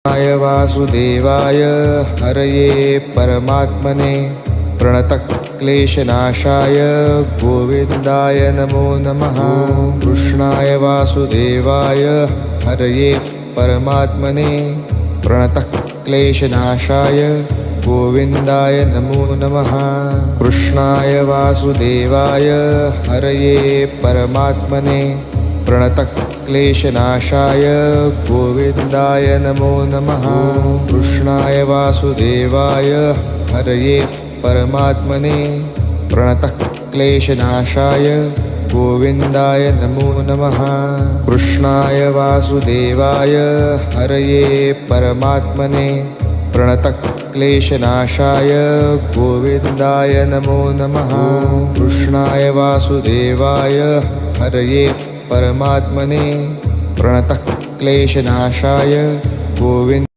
कृष्णाय वासुदेवाय हरये परमात्मने प्रणतक्लेशनाशाय गोविन्दाय नमो नमः। कृष्णाय वासुदेवाय हरये परमात्मने प्रणतक्लेशनाशाय गोविन्दाय नमो नमः। कृष्णाय वासुदेवाय हरये परमात्मने प्रणतक्लेशनाशाय गोविन्दाय नमो नमः। कृष्णाय वासुदेवाय हरये परमात्मने प्रणतक्लेशनाशाय गोविन्दाय नमो नमः। कृष्णाय वासुदेवाय हरये परमात्मने प्रणतक्लेशनाशाय गोविन्दाय नमो नमः। कृष्णाय वासुदेवाय हरये परमात्मने प्रणतक्लेशनाशाय गोविन्द